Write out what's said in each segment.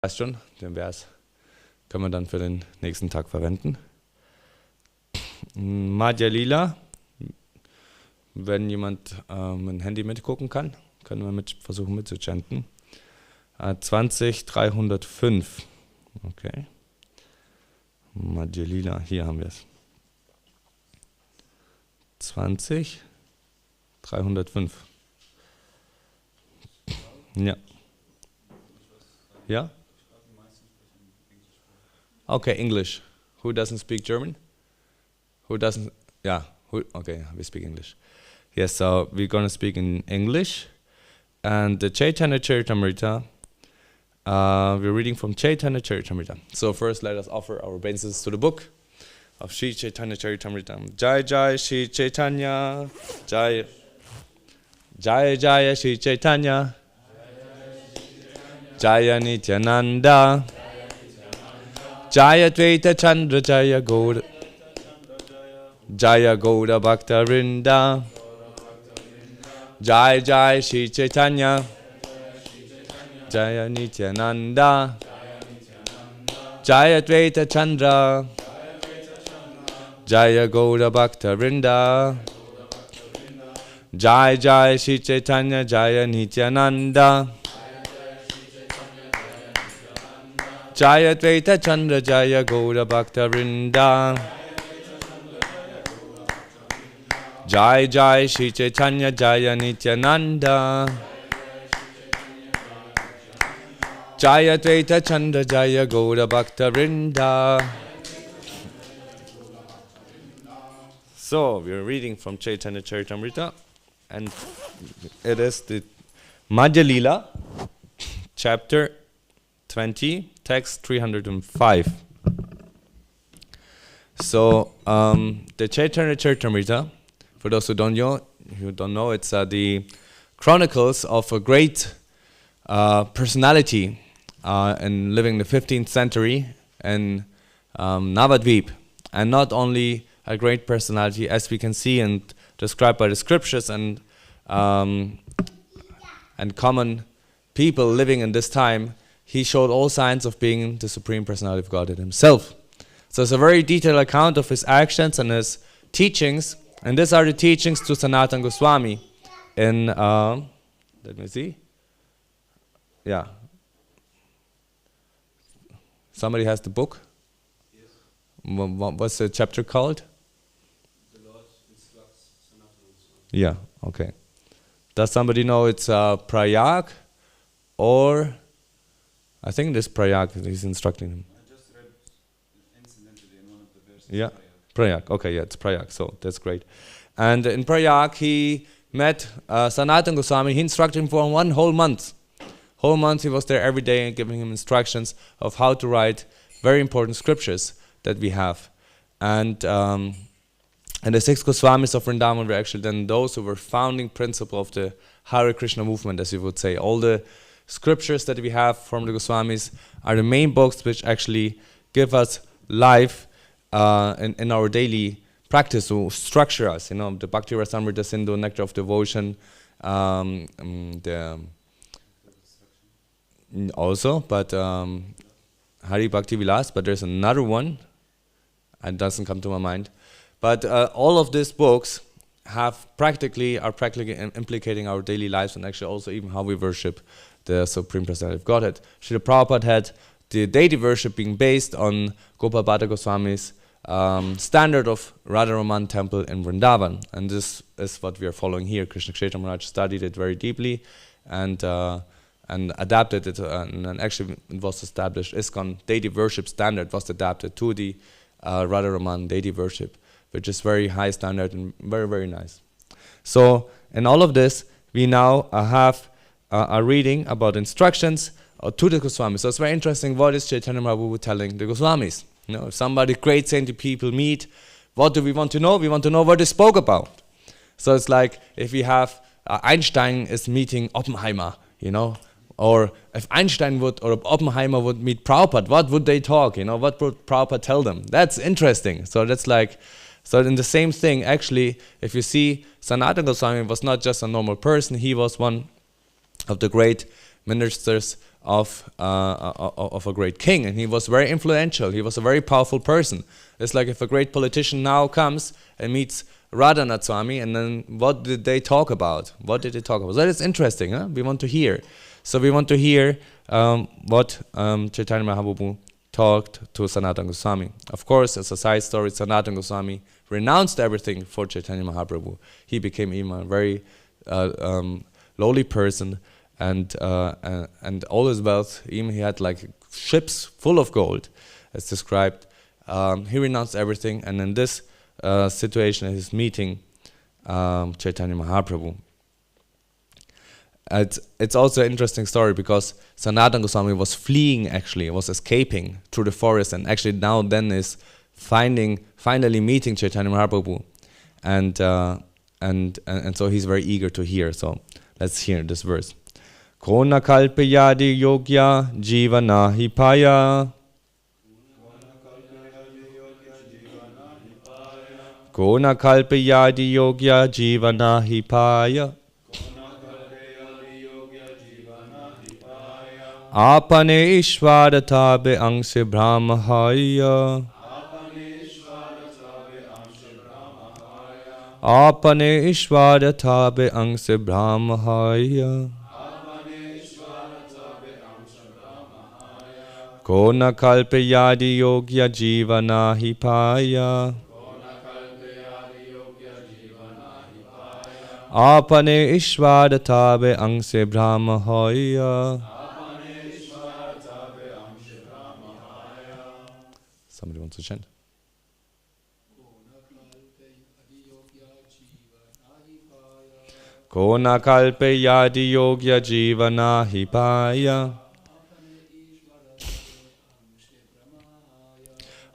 Weißt schon, den Vers können wir dann für den nächsten Tag verwenden. Madhya Lila, wenn jemand mit dem Handy mitgucken kann, können wir versuchen mitzuchanten. 20305. Okay. Madhya Lila, hier haben wir es. 20305. Ja. Ja? Okay, English. Who doesn't speak German? Who doesn't? Yeah. Okay, we speak English. Yes, so we're going to speak in English. And the Caitanya Caritamrita, we're reading from Caitanya Caritamrita. So first let us offer our obeisances to the book of Sri Caitanya Caritamrita. Jai Jai Sri Caitanya. Jai Jai Jai Sri Caitanya. Jaya Nityananda. Jaya Dvaita Chandra Jaya Gour. Jaya Gaura Bhakta Vrinda. Jai Jai Sri Caitanya. Jaya Nityananda. Jaya Dvaita Chandra. Jaya Gaura Bhakta Vrinda. Jai Jai Sri Caitanya Jaya Nityananda. Jaya Dvaita Chandra Jaya Gaura Bhakta Vrinda. Jai Jai Sri Caitanya Jaya Nityananda. Jaya Dvaita Chandra Jaya Gaura Bhakta Vrinda. So, we're reading from Caitanya Caritamrita, and it is the Madhya Lila, chapter 20, text 305. So, the Caitanya Caritamrita, for those who don't know, it's the chronicles of a great personality in living in the 15th century in Navadvip, and not only a great personality, as we can see and described by the scriptures and common people living in this time. He showed all signs of being the Supreme Personality of Godhead himself. So it's a very detailed account of his actions and his teachings. And these are the teachings to Sanatana Goswami in, let me see. Yeah. Somebody has the book? Yes. What's the chapter called? The Lord instructs Sanatana Goswami. Yeah, okay. Does somebody know it's Prayag or... I think this Prayag, he's instructing him. I just read incidentally in one of the verses. Yeah, Prayag. Okay, yeah, it's Prayag, so that's great. And in Prayag, he met Sanatana Goswami. He instructed him for 1 whole month. Whole month he was there every day and giving him instructions of how to write very important scriptures that we have. And the 6 Goswamis of Vrindavan were actually then those who were founding principle of the Hare Krishna movement, as you would say. All the scriptures that we have from the Goswamis are the main books which actually give us life in our daily practice, to structure us. The Bhakti Rasamrita Sindhu, Nectar of Devotion, also, but Hari Bhakti Vilas, but there's another one, it doesn't come to my mind. But all of these books are practically implicating our daily lives, and actually also even how we worship the Supreme Personality of Godhead. Srila Prabhupada had the deity worship being based on Gopal Bhatta Goswami's standard of Radharaman temple in Vrindavan. And this is what we are following here. Krishna Kshetra Maharaj studied it very deeply and adapted it, and actually it was established. ISKCON deity worship standard was adapted to the Radharaman deity worship, which is very high standard and very, very nice. So in all of this, we now have a reading about instructions to the Goswamis. So it's very interesting, what is Chaitanya Prabhu telling the Goswamis? If somebody great saintly people meet, what do we want to know? We want to know what they spoke about. So it's like if we have Einstein is meeting Oppenheimer, or if Einstein would or Oppenheimer would meet Prabhupada, what would they talk? What would Prabhupada tell them? That's interesting. So that's like, so in the same thing, actually, if you see, Sanatana Goswami was not just a normal person, he was one of the great ministers of a great king, and he was very influential. He was a very powerful person. It's like if a great politician now comes and meets Radhanath Swami, and then what did they talk about? What did they talk about? That is interesting, huh? We want to hear. So we want to hear what Chaitanya Mahaprabhu talked to Sanatana Goswami. Of course, as a side story, Sanatana Goswami renounced everything for Chaitanya Mahaprabhu. He became even a very lowly person, and all his wealth, even he had like ships full of gold, as described. He renounced everything, and in this situation, he's meeting Chaitanya Mahaprabhu. It's also an interesting story because Sanatana Goswami was fleeing, actually, was escaping through the forest, and actually now then is finally meeting Chaitanya Mahaprabhu, and so he's very eager to hear. So let's hear this verse. Kona kalpayadi yogya jivana hipaya. Kona kalpayadi yogya jivana hipaya. Apane ishvara be angse brahmahaya. Apane ishvara be angse brahmahaya. Kona kalpayadi yogya jivana hipaya. Apane ishvara be angse brahmahaya. Somebody wants to chant? Kona kalpe yadi yogya jivana hipaya.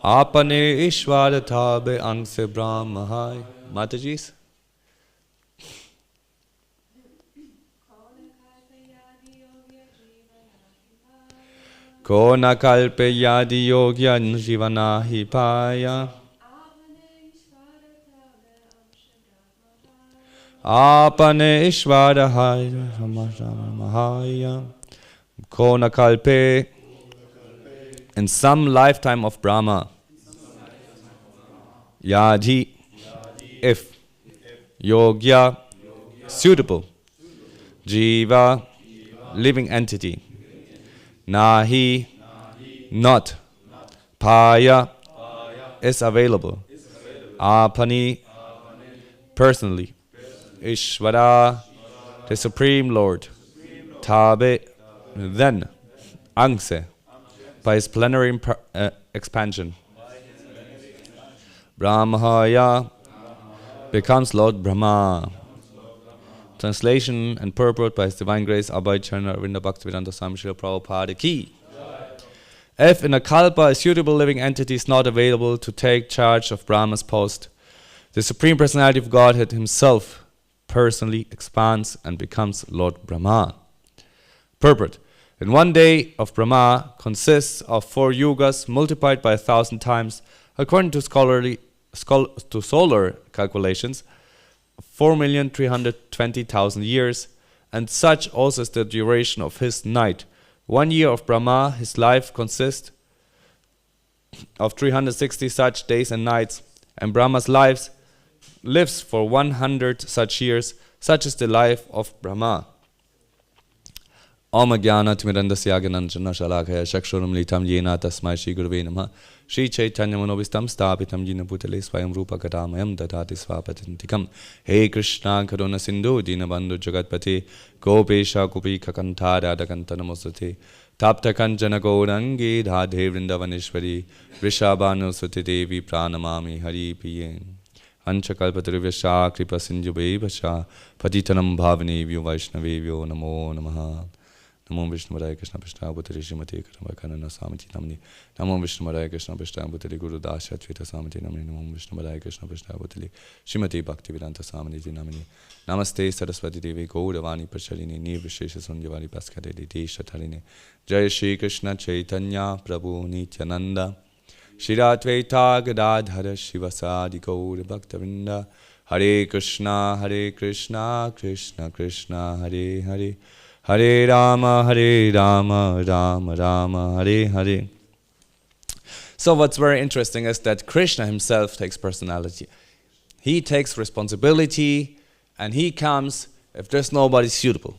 Apane ishvara tabe angse brahmahaya. Matajis? Kona kalpe yadi yogya jivana hipaya. Apane ishvara mahaya. Kona kalpe. In some lifetime of Brahma. Yadi. If. Yogya. Suitable. Jiva. Living entity. Nahi, not. Paya is available. Apani, personally. Ishvara, the Supreme Lord. Tabe, then. Angse, by his plenary expansion. Brahmahaya becomes Lord Brahma. Translation and purport by His Divine Grace Abhay Charana Arvinda Bhaktivedanta Swami Srila Prabhupada Ki. If in a kalpa a suitable living entity is not available to take charge of Brahma's post, the Supreme Personality of Godhead Himself personally expands and becomes Lord Brahma. Purport. In one day of Brahma consists of 4 yugas multiplied by 1,000 times, according to solar calculations, 4,320,000 years, and such also is the duration of his night. 1 year of Brahma, his life consists of 360 such days and nights, and Brahma's lives for 100 such years. Such is the life of Brahma. Om Jnana Timirandasya Gyananjana Shalakaya Chakshuram Litam Yena Tasmai Shri Gurave Namah Shri Caitanya Manovistam Stapitam Jina Bhutale Swayam Rupa Kadamayam Dadati Svapatintikam. Hey Krishna Karuna Sindhu Dinabandhu Jagatpate Gopesha Gopika Kantara Dakanta Namosate Tapta Kanchana Gaurangi Dhadhe Vrindavaneshwari Vrishabhanu Suti Devi Pranamami Hari Piye Anchakalpatrivya Kripa Sindhu Vasha Patitanam Bhavanevyo Vaishnavevyo Namo Namaha. Namo Vishnu Madhaya Krishna Prishna Bhutali Srimati Karamakanana Samiti Namni. Namo Vishnu Madhaya Krishna Prishna Bhutali Guru Dasha Tvita Samiti Namni. Namo Vishnu Madhaya Krishna Prishna Bhutali Srimati Bhaktivedanta Samiti Namni. Namaste Saraswati Devi Gauravani Prachalini Nirvishesha Sunjavari Bhaskare Desha Taline. Jai Shri Krishna Chaitanya Prabhu Nityananda Shri Advaita Gadadhara Shivasadi Gaur Bhaktavinda. Hare Krishna Krishna Krishna Hare Hare Hare Rama, Hare Rama, Rama Rama, Hare Hare. So what's very interesting is that Krishna himself takes personality. He takes responsibility and he comes if there's nobody suitable.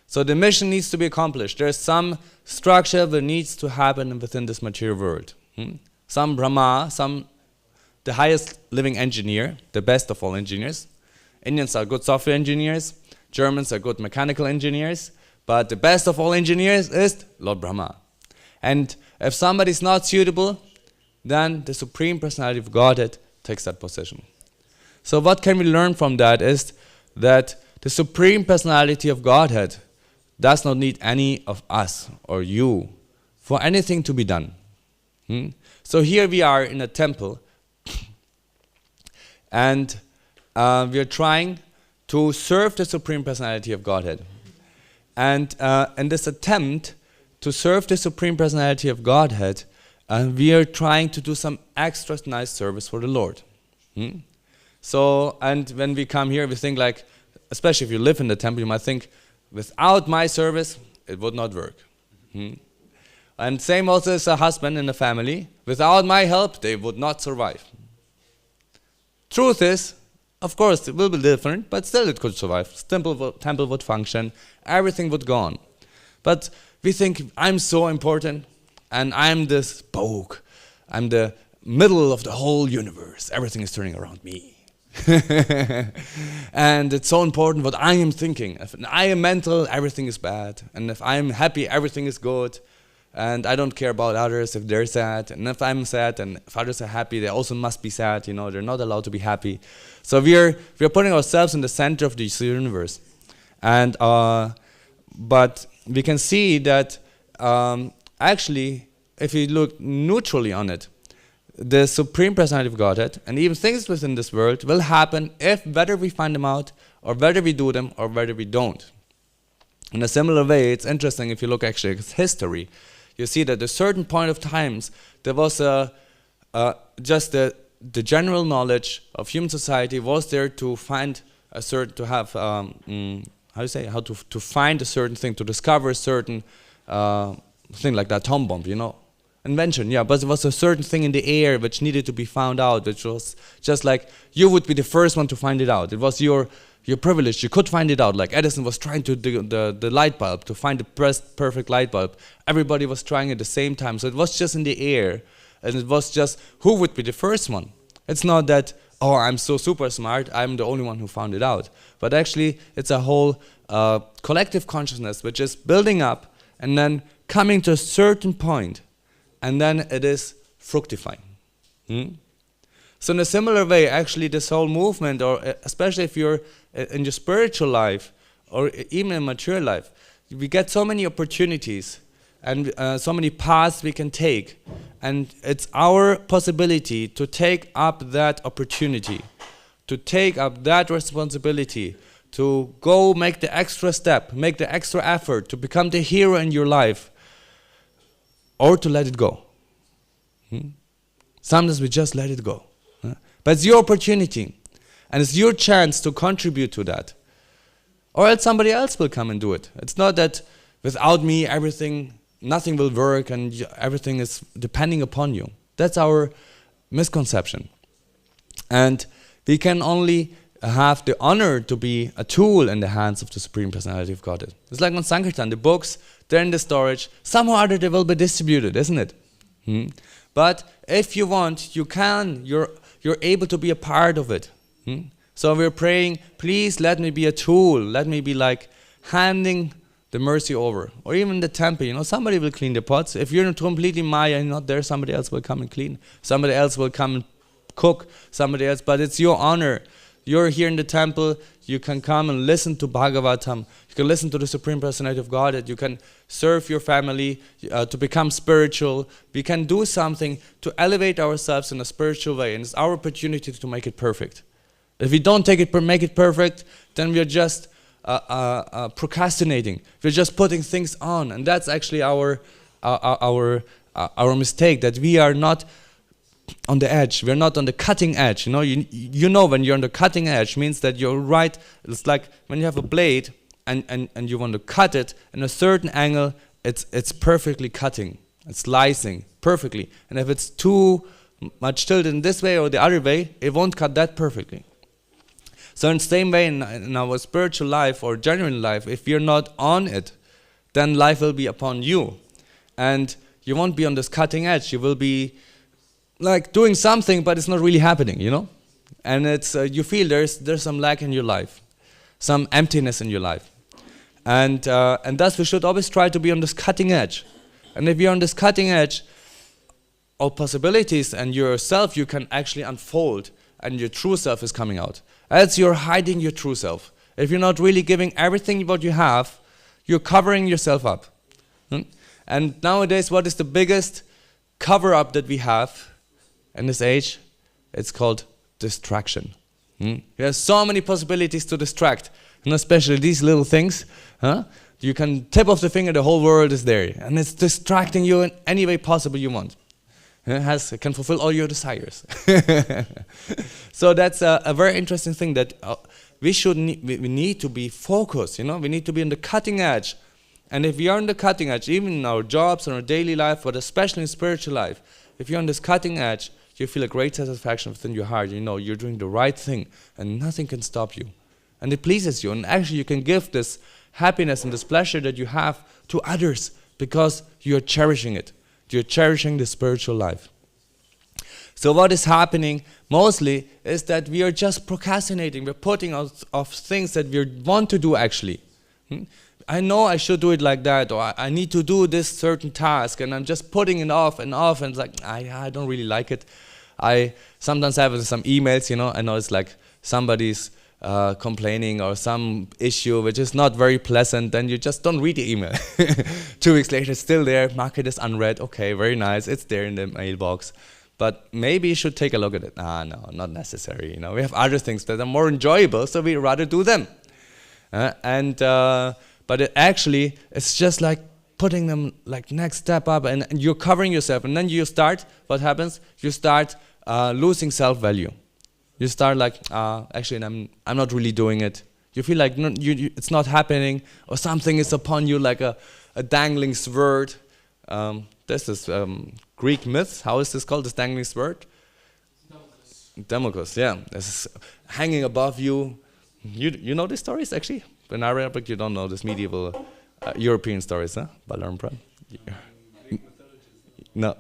So the mission needs to be accomplished. There's some structure that needs to happen within this material world. Some Brahma, the highest living engineer, the best of all engineers. Indians are good software engineers. Germans are good mechanical engineers. But the best of all engineers is Lord Brahma. And if somebody is not suitable, then the Supreme Personality of Godhead takes that position. So what can we learn from that is that the Supreme Personality of Godhead does not need any of us or you for anything to be done. So here we are in a temple and we are trying to serve the Supreme Personality of Godhead. And in this attempt to serve the Supreme Personality of Godhead, we are trying to do some extra nice service for the Lord. So, and when we come here, we think like, especially if you live in the temple, you might think, without my service, it would not work. And same also as a husband in a family. Without my help, they would not survive. Truth is, of course, it will be different, but still it could survive. Temple would function, everything would go on. But we think, I'm so important, and I'm this spoke. I'm the middle of the whole universe. Everything is turning around me. And it's so important what I am thinking. If I am mental, everything is bad. And if I'm happy, everything is good. And I don't care about others if they're sad. And if I'm sad and if others are happy, they also must be sad. You know, they're not allowed to be happy. So we're putting ourselves in the center of this universe. And but we can see that actually, if you look neutrally on it, the Supreme Personality of Godhead and even things within this world will happen if whether we find them out or whether we do them or whether we don't. In a similar way, it's interesting if you look actually at history, you see that at a certain point of times there was just the general knowledge of human society was there to find a certain, to have to find a certain thing, to discover a certain thing like the atom bomb, you know. Invention, yeah, but there was a certain thing in the air which needed to be found out, which was just like you would be the first one to find it out. It was your privilege. You could find it out. Like Edison was trying to do the light bulb, to find the perfect light bulb. Everybody was trying at the same time. So it was just in the air, and it was just who would be the first one. It's not that, oh, I'm so super smart, I'm the only one who found it out. But actually, it's a whole collective consciousness which is building up and then coming to a certain point. And then it is fructifying. So in a similar way, actually this whole movement, or especially if you're in your spiritual life, or even in mature life, we get so many opportunities and so many paths we can take. And it's our possibility to take up that opportunity, to take up that responsibility, to go make the extra step, make the extra effort, to become the hero in your life, or to let it go. Sometimes we just let it go. But it's your opportunity. And it's your chance to contribute to that. Or else somebody else will come and do it. It's not that without me nothing will work and everything is depending upon you. That's our misconception. And we can only have the honor to be a tool in the hands of the Supreme Personality of Godhead. It's like on Sankirtan, the books, they're in the storage. Somehow or other they will be distributed, isn't it? But if you want, you can. You're able to be a part of it. So we're praying, please let me be a tool. Let me be like handing the mercy over. Or even the temple, you know, somebody will clean the pots. If you're completely Maya and not there, somebody else will come and clean. Somebody else will come and cook. Somebody else, but it's your honor. You're here in the temple, you can come and listen to Bhagavatam, you can listen to the Supreme Personality of Godhead, you can serve your family, to become spiritual. We can do something to elevate ourselves in a spiritual way, and it's our opportunity to make it perfect. If we don't make it perfect, then we're just procrastinating. We're just putting things on, and that's actually our mistake, that we are not on the edge. We're not on the cutting edge. You know when you're on the cutting edge means that you're right. It's like when you have a blade and you want to cut it in a certain angle, it's perfectly cutting, it's slicing perfectly. And if it's too much tilted in this way or the other way, it won't cut that perfectly. So in the same way, in our spiritual life or genuine life, if you're not on it, then life will be upon you. And you won't be on this cutting edge. You will be like doing something, but it's not really happening, you know? And it's you feel there's some lack in your life, some emptiness in your life. And thus we should always try to be on this cutting edge. And if you're on this cutting edge, all possibilities and yourself you can actually unfold, and your true self is coming out. As you're hiding your true self. If you're not really giving everything what you have, you're covering yourself up. And nowadays, what is the biggest cover-up that we have in this age? It's called distraction. You have so many possibilities to distract, and especially these little things. You can tip off the finger, the whole world is there, and it's distracting you in any way possible you want. It can fulfill all your desires. So that's a very interesting thing that we need to be focused. You know, we need to be on the cutting edge. And if we are on the cutting edge, even in our jobs, in our daily life, but especially in spiritual life, if you're on this cutting edge, you feel a great satisfaction within your heart. You know you're doing the right thing, and nothing can stop you. And it pleases you. And actually, you can give this happiness and this pleasure that you have to others because you're cherishing it. You're cherishing the spiritual life. So what is happening mostly is that we are just procrastinating. We're putting off things that we want to do actually. I know I should do it like that, or I need to do this certain task, and I'm just putting it off, and it's like, I don't really like it. I sometimes have some emails, you know, I know it's like somebody's complaining or some issue which is not very pleasant, then you just don't read the email. 2 weeks later, it's still there, mark it as unread, okay, very nice, it's there in the mailbox. But maybe you should take a look at it. No, not necessary, you know, we have other things that are more enjoyable, so we rather do them. But it's just like putting them like next step up, and you're covering yourself, and then you start, what happens? You start losing self-value. You start like, actually, I'm not really doing it. You feel like it's not happening, or something is upon you like a dangling sword. This is Greek myth. How is this called, this dangling sword? Damocles, yeah. This is hanging above you. You know these stories, actually? In Arabic, you don't know these medieval European stories, huh? Balaram. No.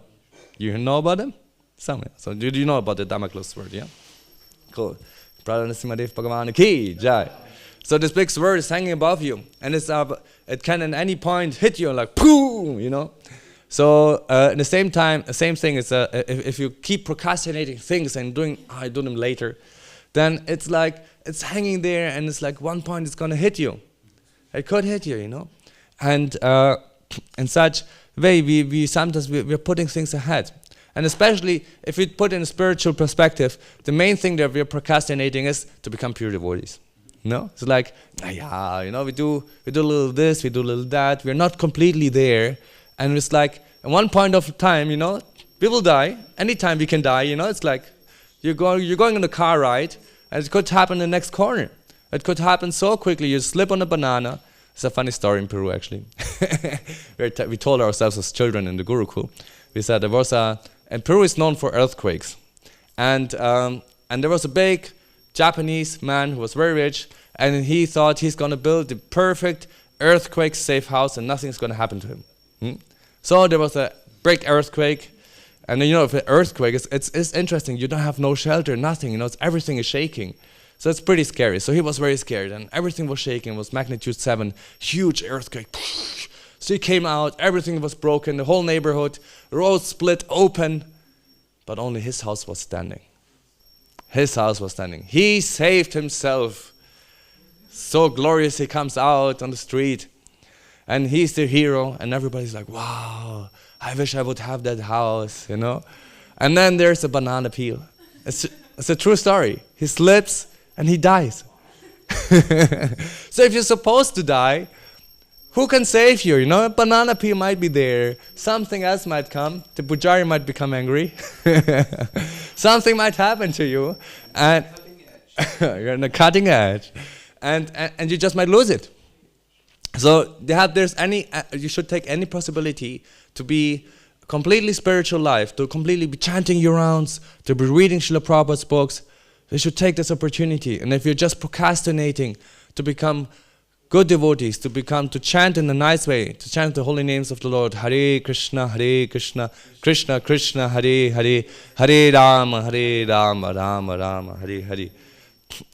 You know about them? Some. So do you know about the Damocles sword, yeah? Cool. So this big sword is hanging above you, and it can at any point hit you like boom, you know. So at the same thing is if you keep procrastinating things and I do them later, then it's like it's hanging there, and it's like one point it's gonna hit you. It could hit you, you know. And in such way, we're putting things ahead. And especially if we put in a spiritual perspective, the main thing that we're procrastinating is to become pure devotees. No? It's like, you know, we do a little this, we do a little that, we're not completely there. And it's like, at one point of time, you know, we will die. Anytime we can die, you know, it's like, you're going on a car ride, and it could happen in the next corner. It could happen so quickly, you slip on a banana. It's a funny story in Peru, actually. We told ourselves as children in the Gurukul, we said there was and Peru is known for earthquakes. And there was a big Japanese man who was very rich, and he thought he's going to build the perfect earthquake-safe house and nothing's going to happen to him. So there was a big earthquake, and you know, if an earthquake, it's interesting, you don't have no shelter, nothing, you know, everything is shaking. So it's pretty scary. So he was very scared, and everything was shaking. It was magnitude 7, huge earthquake. So he came out, everything was broken, the whole neighborhood, roads split open, but only his house was standing. His house was standing. He saved himself. So glorious, he comes out on the street, and he's the hero, and everybody's like, wow, I wish I would have that house, you know. And then there's a banana peel. It's a true story. He slips, and he dies. So if you're supposed to die, who can save you? You know, a banana peel might be there. Something else might come. The pujari might become angry. Something might happen to you. And you're on the cutting edge. And you just might lose it. So you should take any possibility to be completely spiritual life, to completely be chanting your rounds, to be reading Srila Prabhupada's books. You should take this opportunity. And if you're just procrastinating to become good devotees, to chant in a nice way, to chant the holy names of the Lord, Hare Krishna, Krishna Krishna, Hare Hare, Hare Rama, Rama Rama, Hare Hare.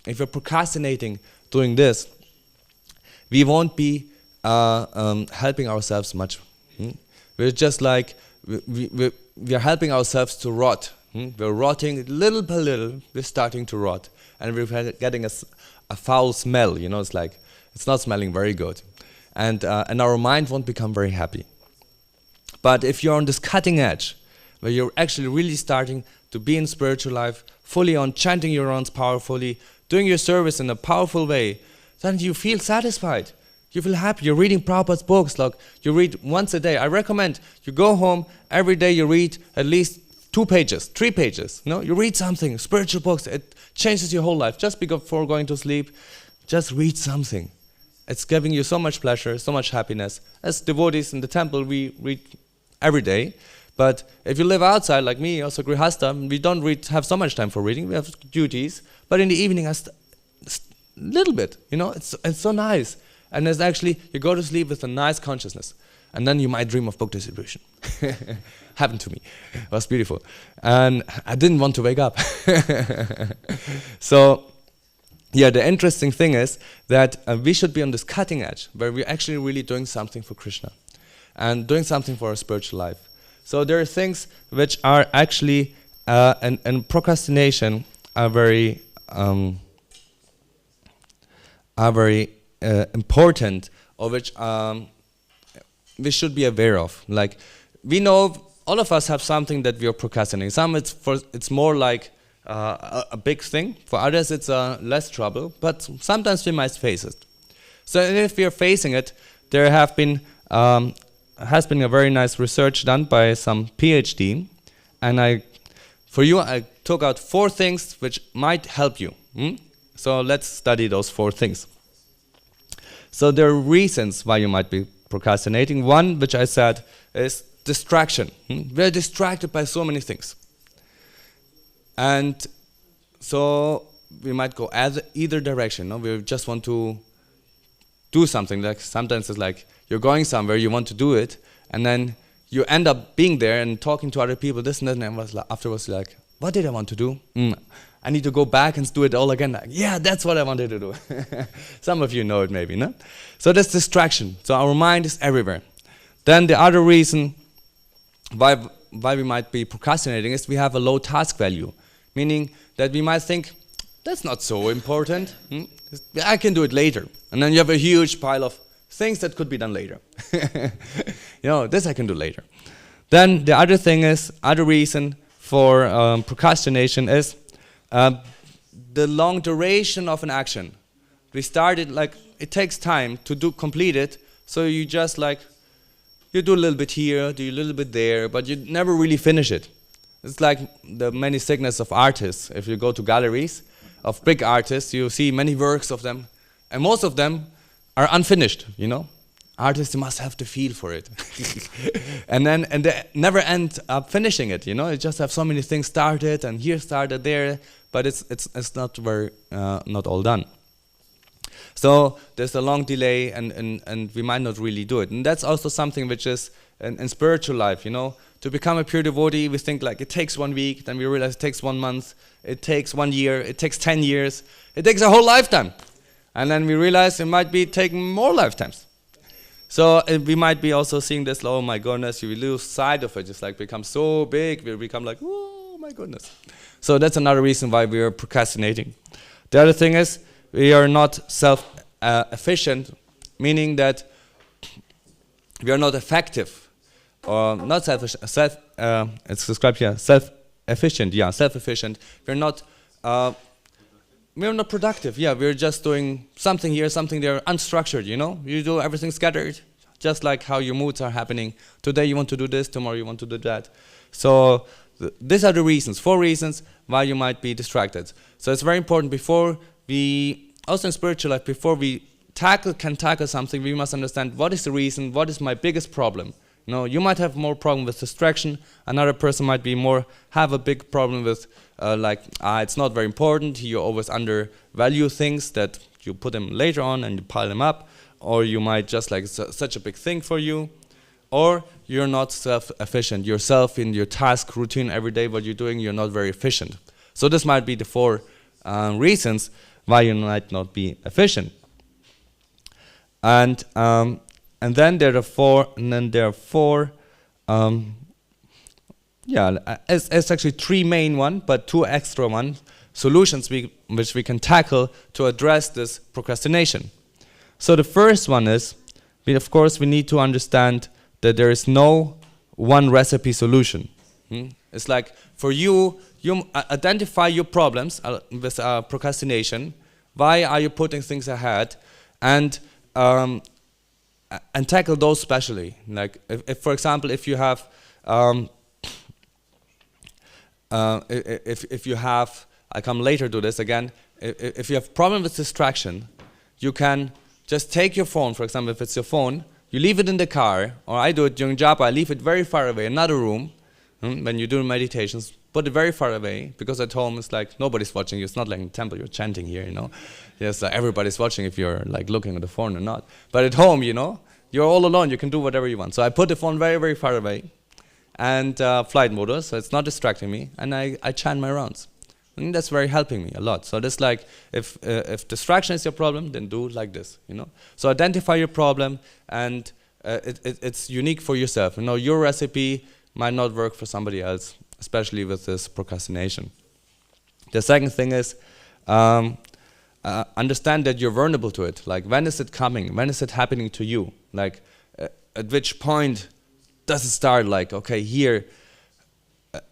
If you're procrastinating doing this, we won't be helping ourselves much. We're just like, we are helping ourselves to rot. We're rotting little by little, we're starting to rot. And we're getting a foul smell, it's like, it's not smelling very good. And our mind won't become very happy. But if you're on this cutting edge, where you're actually really starting to be in spiritual life, fully on chanting your rounds powerfully, doing your service in a powerful way, then you feel satisfied. You feel happy. You're reading Prabhupada's books. Like you read once a day. I recommend you go home every day. You read at least 2 pages, 3 pages. You read something, spiritual books. It changes your whole life. Just before going to sleep, just read something. It's giving you so much pleasure, so much happiness. As devotees in the temple, we read every day. But if you live outside, like me, also Grihasta, we don't have so much time for reading. We have duties. But in the evening, a little bit. It's so nice. And it's actually, you go to sleep with a nice consciousness. And then you might dream of book distribution. Happened to me. It was beautiful. And I didn't want to wake up. So, yeah, the interesting thing is that we should be on this cutting edge, where we're actually really doing something for Krishna. And doing something for our spiritual life. So there are things which are actually, and procrastination are very important, or which we should be aware of. Like, we know all of us have something that we are procrastinating. Some it's more like a big thing. For others it's less trouble, but sometimes we might face it. So if we are facing it, there has been a very nice research done by some PhD, and I took out 4 things which might help you. So let's study those 4 things. So there are reasons why you might be procrastinating. One, which I said, is distraction. We're distracted by so many things. And so we might go either direction. We just want to do something. Like sometimes it's like you're going somewhere, you want to do it, and then you end up being there and talking to other people, this and that, and afterwards like, what did I want to do? I need to go back and do it all again. Like, yeah, that's what I wanted to do. Some of you know it maybe, no? So that's distraction. So our mind is everywhere. Then the other reason why we might be procrastinating is we have a low task value, meaning that we might think, that's not so important. I can do it later. And then you have a huge pile of things that could be done later. This I can do later. Then the other reason for procrastination is the long duration of an action. We started, like, it takes time to complete it, so you just like, you do a little bit here, do a little bit there, but you never really finish it. It's like the many sickness of artists. If you go to galleries of big artists, you see many works of them, and most of them are unfinished, Artists must have the feel for it. and they never end up finishing it, You just have so many things started, and here started, there, but it's not all done. So there's a long delay, and we might not really do it. And that's also something which is in spiritual life, To become a pure devotee, we think like it takes 1 week, then we realize it takes 1 month, it takes 1 year, it takes 10 years, it takes a whole lifetime. And then we realize it might be taking more lifetimes. So we might be also seeing this, oh my goodness, you lose sight of it, just like become so big, we become like, oh my goodness. So that's another reason why we are procrastinating. The other thing is, we are not self-efficient, meaning that we are not effective, or not it's described here, self-efficient, self-efficient. We're not productive, we're just doing something here, something there, unstructured, You do everything scattered, just like how your moods are happening. Today you want to do this, tomorrow you want to do that. So these are the reasons, 4 reasons why you might be distracted. So it's very important also in spiritual life, before we can tackle something, we must understand what is the reason, what is my biggest problem. You might have more problem with distraction. Another person might have a big problem with it's not very important. You always undervalue things that you put them later on and you pile them up, or you might just such a big thing for you, or you're not self-efficient. Yourself in your task routine every day, what you're doing, you're not very efficient. So this might be the 4 reasons why you might not be efficient. And then there are 4. It's actually 3 main one, but 2 extra solutions which we can tackle to address this procrastination. So the first one is, of course, we need to understand that there is no one recipe solution. It's like for you identify your problems with procrastination. Why are you putting things ahead? And tackle those specially. Like if for example, if you have if you have, I come later to this again, if you have problem with distraction, you can just take your phone, for example, if it's your phone, you leave it in the car, or I do it during japa, I leave it very far away, another room, when you do meditations, put it very far away, because at home it's like nobody's watching you, it's not like in the temple, you're chanting here, Yes, everybody's watching if you're like looking at the phone or not. But at home, you're all alone, you can do whatever you want. So I put the phone very, very far away, and flight mode, so it's not distracting me, and I chant my rounds. And that's very helping me a lot. So that's like, if distraction is your problem, then do like this, So identify your problem, and it's unique for yourself. Your recipe might not work for somebody else, especially with this procrastination. The second thing is, understand that you're vulnerable to it. Like, when is it coming? When is it happening to you? Like, at which point does it start? Like, okay, here,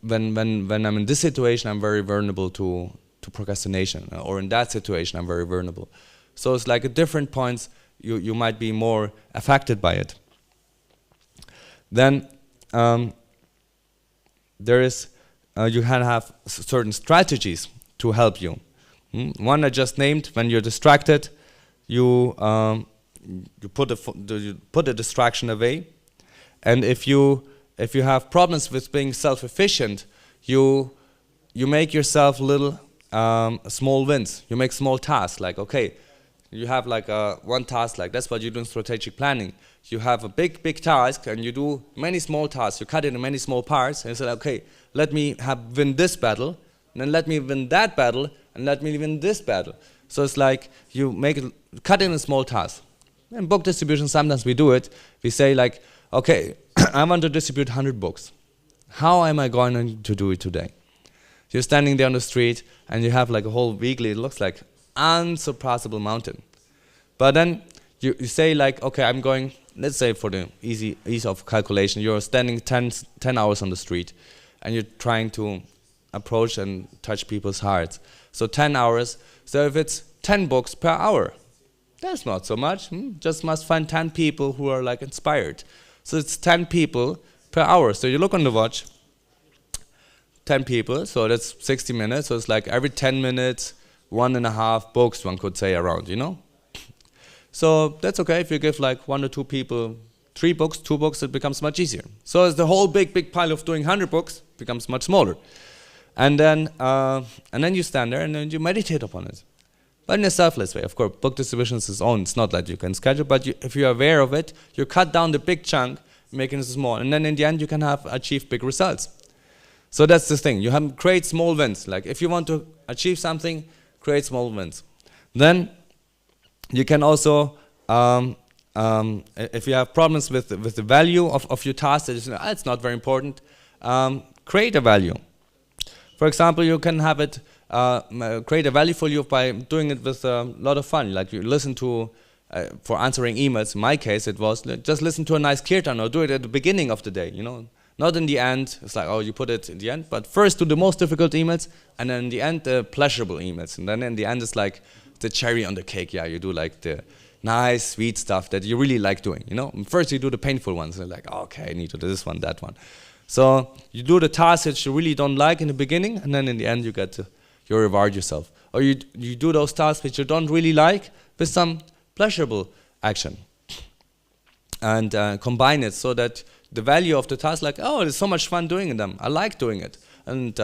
when I'm in this situation, I'm very vulnerable to procrastination, or in that situation, I'm very vulnerable. So it's like at different points, you might be more affected by it. Then there is, you can have certain strategies to help you. One I just named: when you're distracted, you put a distraction away, and if you have problems with being self-efficient, you make yourself little small wins. You make small tasks. Like, okay, you have like one task. Like, that's what you do in strategic planning. You have a big task, and you do many small tasks. You cut it in many small parts, and you say, okay, let me win this battle, and then let me win that battle, and let me win this battle. So it's like you cut it in small tasks. In book distribution, sometimes we do it. We say like, okay, I want to distribute 100 books. How am I going to do it today? You're standing there on the street, and you have like a whole weekly, it looks like unsurpassable mountain. But then you say like, okay, I'm going, let's say for the ease of calculation, you're standing 10 hours on the street, and you're trying to approach and touch people's hearts. So 10 hours, so if it's 10 books per hour, that's not so much. Just must find 10 people who are like inspired. So it's 10 people per hour. So you look on the watch, 10 people, so that's 60 minutes. So it's like every 10 minutes, 1.5 books, one could say, around, So that's okay if you give like 1 or 2 people 3 books, 2 books, it becomes much easier. So as the whole big pile of doing 100 books becomes much smaller. And then you stand there and then you meditate upon it. But in a selfless way. Of course, book distribution is its own. It's not that you can schedule, but if you're aware of it, you cut down the big chunk, making it small. And then in the end, you can achieve big results. So that's the thing. You have create small wins. Like if you want to achieve something, create small wins. Then you can also, if you have problems with the value of your task, that it's not very important, create a value. For example, you can have it create a value for you by doing it with a lot of fun. Like you listen to, for answering emails, in my case it was, just listen to a nice kirtan or do it at the beginning of the day, Not in the end, it's like, oh, you put it in the end, but first do the most difficult emails, and then in the end, the pleasurable emails. And then in the end, it's like the cherry on the cake. Yeah, you do like the nice, sweet stuff that you really like doing, First you do the painful ones, and like, oh, okay, I need to do this one, that one. So you do the tasks that you really don't like in the beginning, and then in the end, you reward yourself. Or you do those tasks which you don't really like with some pleasurable action. And combine it so that the value of the task, like, oh, it's so much fun doing them. I like doing it. And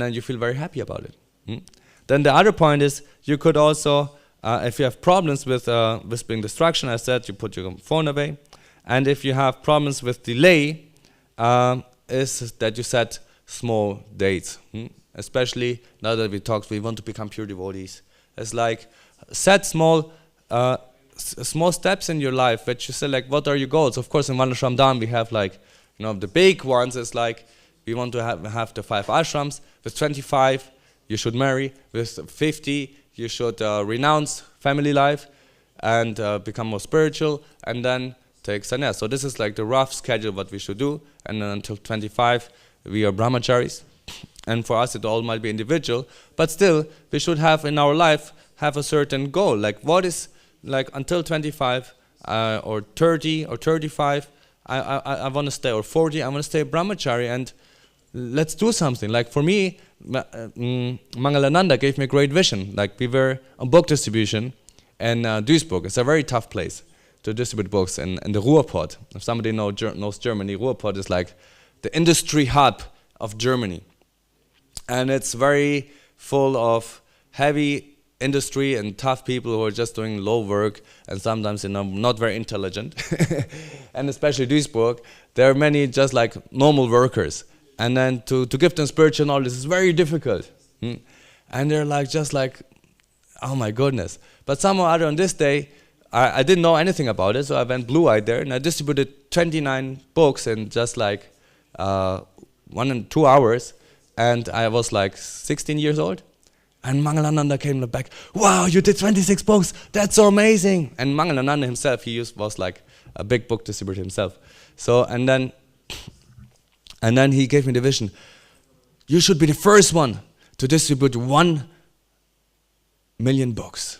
then you feel very happy about it. Then the other point is, you could also, if you have problems with whispering distraction, I said, you put your phone away. And if you have problems with delay, is that you set small dates. Especially now that we want to become pure devotees. It's like, set small steps in your life, which you say, like, what are your goals? Of course, in one ashram down we have, like, the big ones is like, we want to have the 5 ashrams. With 25, you should marry. With 50, you should renounce family life and become more spiritual, and then take sannyas. So this is like the rough schedule what we should do. And then until 25, we are brahmacharis. And for us, it all might be individual, but still, we should have in our life have a certain goal. Like, what is, like, until 25 or 30 or 35, I want to stay, or 40, I want to stay brahmachari, and let's do something. Like, for me, Mangalananda gave me a great vision. Like, we were on book distribution in Duisburg. It's a very tough place to distribute books in the Ruhrpott. If somebody knows Germany, Ruhrpott is like the industry hub of Germany. And it's very full of heavy industry and tough people who are just doing low work and sometimes not very intelligent. And especially Duisburg, there are many just like normal workers. And then to give them spiritual knowledge is very difficult. And they're like, just like, oh my goodness. But somehow or other on this day, I didn't know anything about it, so I went blue-eyed there and I distributed 29 books in just like 1 and 2 hours. And I was like 16 years old. And Mangalananda came back, wow, you did 26 books, that's so amazing. And Mangalananda himself, was like a big book distributor himself. So, and then he gave me the vision, you should be the first one to distribute 1 million books.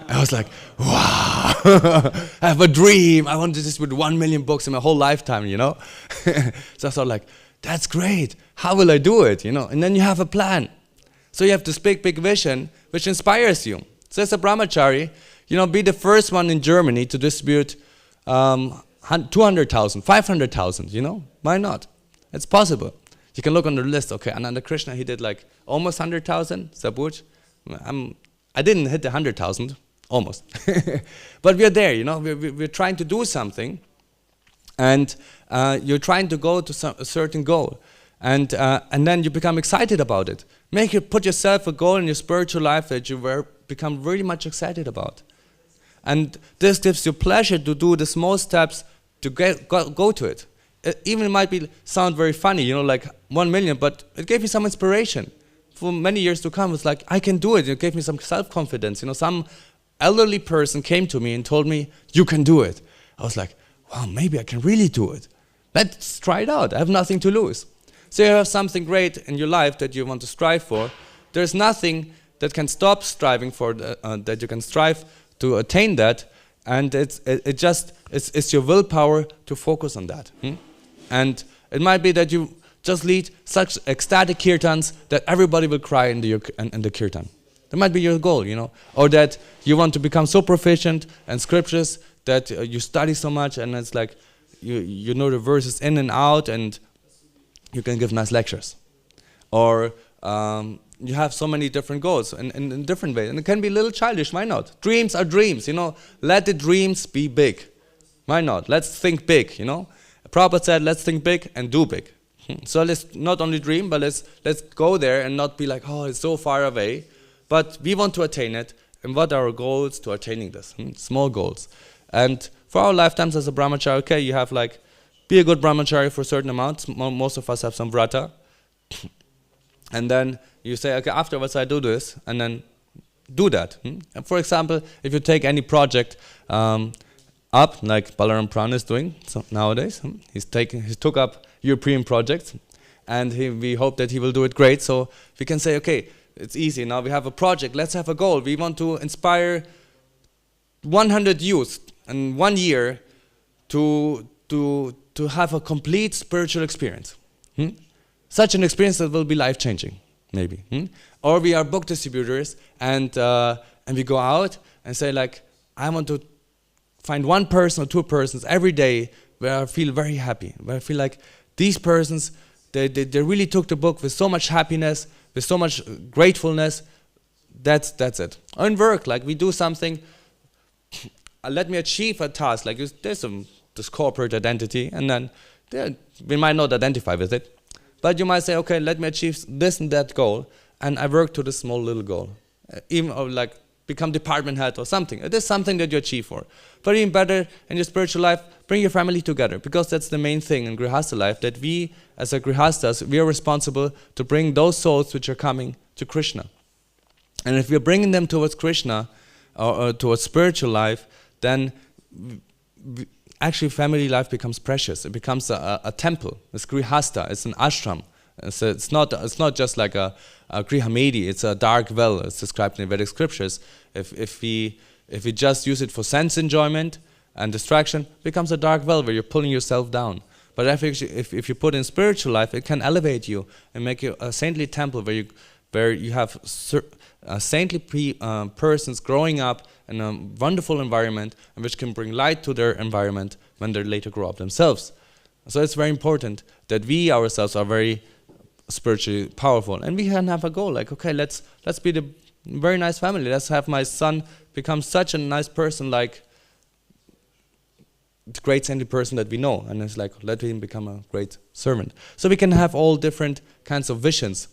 I was like, wow, I have a dream. I want to distribute 1 million books in my whole lifetime, So I thought, like, that's great. How will I do it, And then you have a plan. So you have this big, big vision which inspires you. So as a brahmachari, be the first one in Germany to distribute 200,000, 500,000, Why not? It's possible. You can look on the list. Okay, Ananda Krishna, he did like almost 100,000. Sabuj, I didn't hit the 100,000, almost. But we're there, We're trying to do something. And you're trying to go to a certain goal. And then you become excited about it. Put yourself a goal in your spiritual life that you become really much excited about. And this gives you pleasure to do the small steps to go to it. Even it might sound very funny, like 1 million, but it gave me some inspiration. For many years to come, it's like, I can do it. It gave me some self-confidence. Some elderly person came to me and told me, you can do it. I was like, wow, maybe I can really do it. Let's try it out. I have nothing to lose. So you have something great in your life that you want to strive for. There's nothing that can stop striving for that you can strive to attain that, and it's your willpower to focus on that. And it might be that you just lead such ecstatic kirtans that everybody will cry in the kirtan. That might be your goal, or that you want to become so proficient and scriptures that you study so much, and it's like you know the verses in and out, and you can give nice lectures. Or you have so many different goals in different ways. And it can be a little childish, why not? Dreams are dreams, Let the dreams be big. Why not? Let's think big, Prabhupada said, let's think big and do big. So let's not only dream, but let's go there and not be like, oh, it's so far away. But we want to attain it. And what are our goals to attaining this? Small goals. And for our lifetimes as a brahmachari, okay, you have like, be a good brahmachari for a certain amount. Most of us have some vrata. And then you say, okay, afterwards I do this, and then do that. And for example, if you take any project up, like Balaram Pran is doing nowadays, he took up European projects, and we hope that he will do it great. So we can say, okay, it's easy. Now we have a project. Let's have a goal. We want to inspire 100 youth in 1 year to have a complete spiritual experience. Such an experience that will be life-changing, maybe. Or we are book distributors, and we go out and say like, I want to find one person or two persons every day where I feel very happy, where I feel like these persons, they really took the book with so much happiness, with so much gratefulness. That's it. On work, like we do something, let me achieve a task, like there's this corporate identity, and then we might not identify with it, but you might say, okay, let me achieve this and that goal, and I work to this small little goal, even or like become department head or something. It is something that you achieve for. But even better in your spiritual life, bring your family together, because that's the main thing in Grihastha life, that we as a Grihasthas, we are responsible to bring those souls which are coming to Krishna. And if we're bringing them towards Krishna or towards spiritual life, then actually family life becomes precious. It becomes a temple. It's Grihastha, it's an ashram. So it's not just like a Grihamedi, it's a dark well, it's described in the Vedic scriptures. If we just use it for sense enjoyment and distraction, it becomes a dark well where you're pulling yourself down. But if you put in spiritual life, it can elevate you and make you a saintly temple where you have saintly persons growing up in a wonderful environment, and which can bring light to their environment when they later grow up themselves. So it's very important that we ourselves are very spiritually powerful, and we can have a goal like, okay, let's be the very nice family. Let's have my son become such a nice person, like the great saintly person that we know, and it's like, let him become a great servant. So we can have all different kinds of visions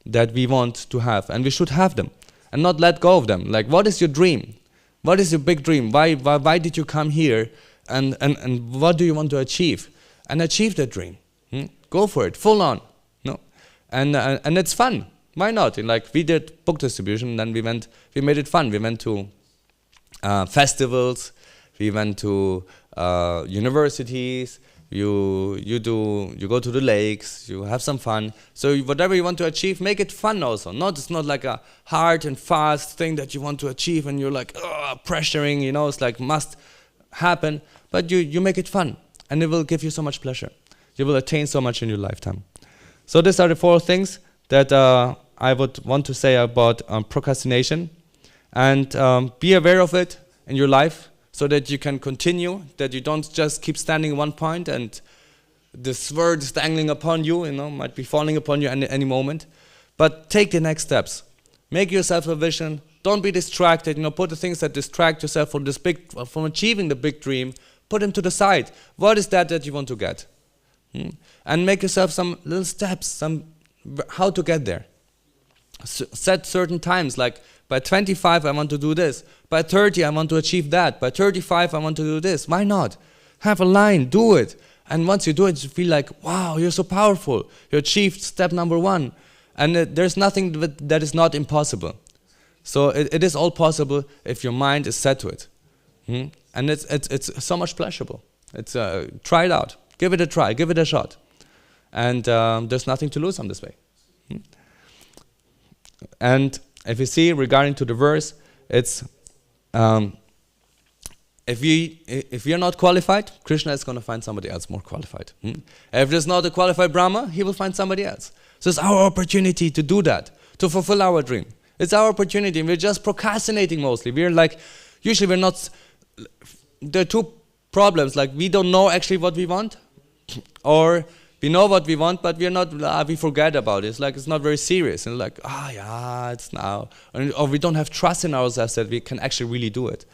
that we want to have, and we should have them and not let go of them. Like, what is your dream? What is your big dream? Why did you come here, and what do you want to achieve? And achieve that dream. Go for it, full on. No, and it's fun. Why not? Like, we did book distribution, then we made it fun. We went to festivals, we went to universities. You go to the lakes, you have some fun. So whatever you want to achieve, make it fun also. It's not like a hard and fast thing that you want to achieve and you're like pressuring, it's like must happen. But you make it fun, and it will give you so much pleasure. You will attain so much in your lifetime. So these are the 4 things that I would want to say about procrastination. And be aware of it in your life, so that you can continue, that you don't just keep standing in one point and the sword is dangling upon you, might be falling upon you any moment. But take the next steps. Make yourself a vision. Don't be distracted. Put the things that distract yourself from achieving the big dream, put them to the side. What is that you want to get? And make yourself some little steps, how to get there. Set certain times, like by 25 I want to do this, by 30 I want to achieve that, by 35 I want to do this. Why not? Have a line, do it. And once you do it, you feel like, wow, you're so powerful. You achieved step number 1. And there's nothing that is not impossible. So it is all possible if your mind is set to it. And it's so much pleasurable. Try it out. Give it a try. Give it a shot. And there's nothing to lose on this way. And if you see, regarding to the verse, it's if you're not qualified, Krishna is going to find somebody else more qualified. If there's not a qualified Brahma, he will find somebody else. So it's our opportunity to do that, to fulfill our dream. It's our opportunity, and we're just procrastinating mostly. Usually we're not, there are 2 problems, like we don't know actually what we want, or we know what we want, but we forget about it. It's not very serious. And like, it's now. Or we don't have trust in ourselves that we can actually really do it.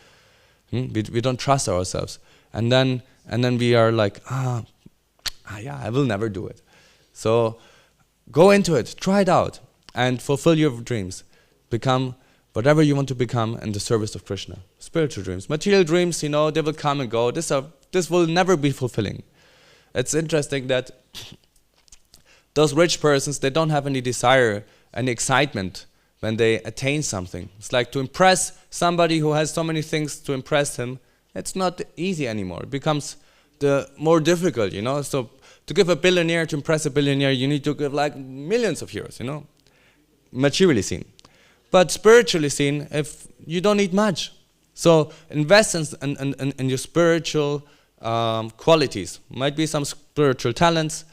We don't trust ourselves. And then we are like, I will never do it. So go into it, try it out, and fulfill your dreams. Become whatever you want to become in the service of Krishna. Spiritual dreams. Material dreams, they will come and go. This will never be fulfilling. It's interesting that those rich persons, they don't have any desire, any excitement when they attain something. It's like to impress somebody who has so many things to impress him, it's not easy anymore. It becomes more difficult, So to give a billionaire, to impress a billionaire, you need to give like millions of euros, Materially seen. But spiritually seen, if you don't need much. So invest in your spiritual qualities. Might be some spiritual talents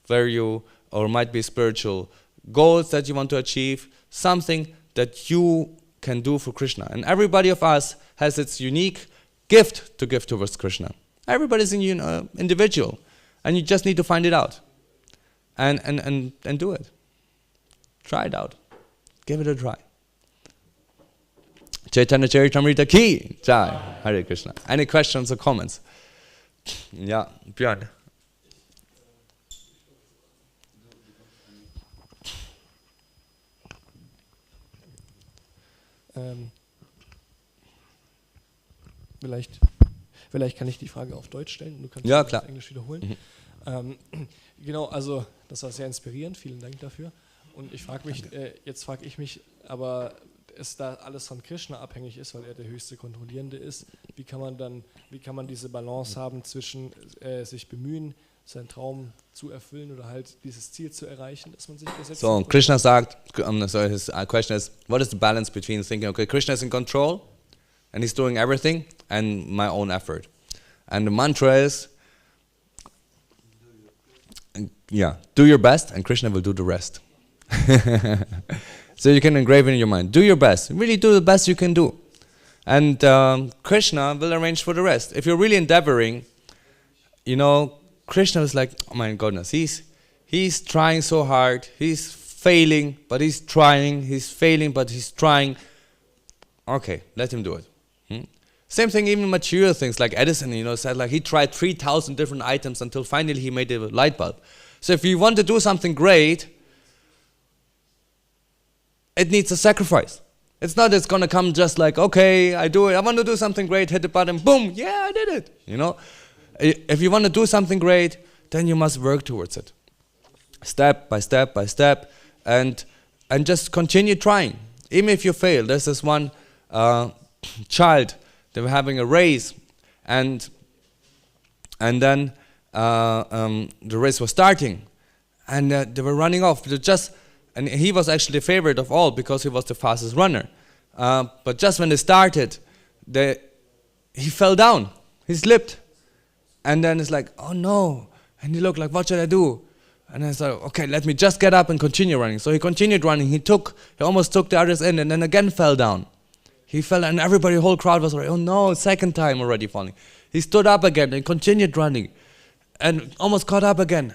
or might be spiritual goals that you want to achieve, something that you can do for Krishna. And everybody of us has its unique gift to give towards Krishna. Everybody's an individual, and you just need to find it out and do it. Try it out. Give it a try. Caitanya Caritamrita ki jai. Hare Krishna. Any questions or comments? Yeah, Björn. Vielleicht kann ich die Frage auf Deutsch stellen und du kannst Ja, sie klar. auf Englisch wiederholen. Genau, also das war sehr inspirierend, vielen Dank dafür. Und ich frage mich, jetzt frage ich mich, aber es da alles von Krishna abhängig ist, weil er der höchste Kontrollierende ist, wie kann man diese Balance haben zwischen sich bemühen, seinen Traum zu erfüllen oder halt dieses Ziel zu erreichen, das man sich gesetzt So, hat? Krishna sagt, so his question is, what is the balance between thinking, okay, Krishna is in control and he's doing everything, and my own effort? And the mantra is, do your best and Krishna will do the rest. So you can engrave it in your mind. Do your best. Really do the best you can do. And Krishna will arrange for the rest. If you're really endeavoring, Krishna is like, oh my goodness, he's trying so hard. He's failing, but he's trying. He's failing, but he's trying. Okay, let him do it. Same thing, even material things like Edison, said like he tried 3,000 different items until finally he made a light bulb. So if you want to do something great, it needs a sacrifice. It's not it's going to come just like, okay, I do it. I want to do something great, hit the button, boom, yeah, I did it. If you want to do something great, then you must work towards it. Step by step by step, and just continue trying. Even if you fail. There's this one child, they were having a race, and then the race was starting, and they were running off. And he was actually the favorite of all because he was the fastest runner. But just when they started, he fell down. He slipped. And then it's like, oh no. And he looked like, what should I do? And I said, okay, let me just get up and continue running. So he continued running. He almost took the others in and then again fell down. He fell and everybody, the whole crowd was like, oh no, second time already falling. He stood up again and continued running. And almost caught up again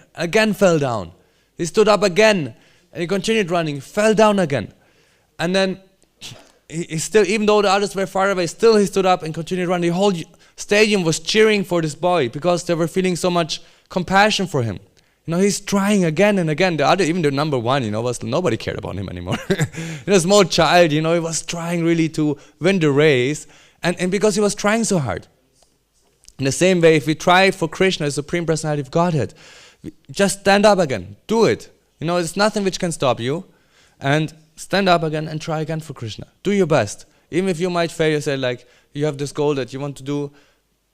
fell down. He stood up again. And he continued running, fell down again. And then he still, even though the others were far away, still he stood up and continued running. The whole stadium was cheering for this boy because they were feeling so much compassion for him. He's trying again and again. Even the number one, nobody cared about him anymore. A small child, he was trying really to win the race. And because he was trying so hard. In the same way, if we try for Krishna, the Supreme Personality of Godhead, just stand up again, do it. There's nothing which can stop you. And stand up again and try again for Krishna. Do your best. Even if you might fail, you say like, you have this goal that you want to do,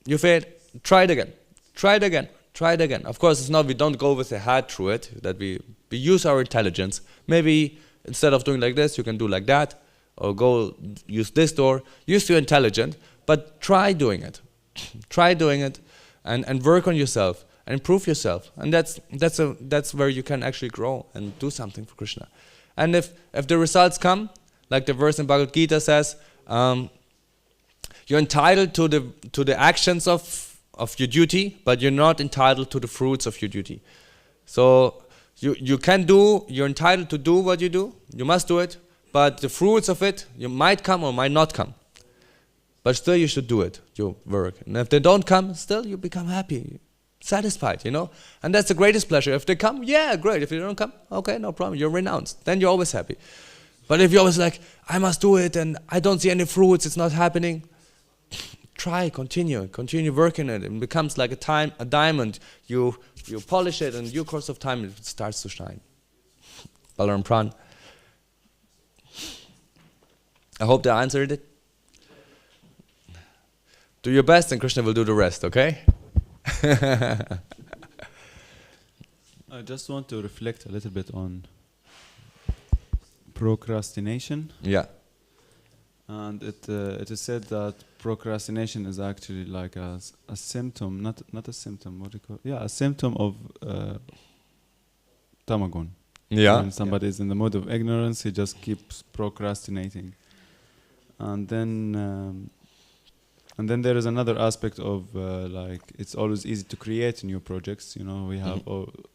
you failed, try it again. Try it again. Try it again. Of course, it's not, we don't go with the head through it, that we use our intelligence. Maybe instead of doing like this, you can do like that, or go use this door. Use your intelligence, but try doing it. Try doing it and work on yourself. And improve yourself, and that's where you can actually grow and do something for Krishna. And if the results come, like the verse in Bhagavad Gita says, you're entitled to the actions of your duty, but you're not entitled to the fruits of your duty. So you're entitled to do what you do. You must do it, but the fruits of it you might come or might not come. But still, you should do it. Your work, and if they don't come, still you become happy. Satisfied, and that's the greatest pleasure. If they come, yeah, great. If they don't come, okay, no problem. You're renounced. Then you're always happy. But if you're always like, I must do it, and I don't see any fruits, it's not happening. Try, continue working it. It becomes like a diamond. You polish it, and in due course of time, it starts to shine. Balaram Pran. I hope that answered it. Do your best, and Krishna will do the rest. Okay. I just want to reflect a little bit on procrastination. Yeah. And it is said that procrastination is actually like a symptom, not a symptom. What do you call it? Yeah, a symptom of tamagun. Yeah. When somebody is in the mode of ignorance, he just keeps procrastinating. and then there is another aspect of like it's always easy to create new projects. You know, we have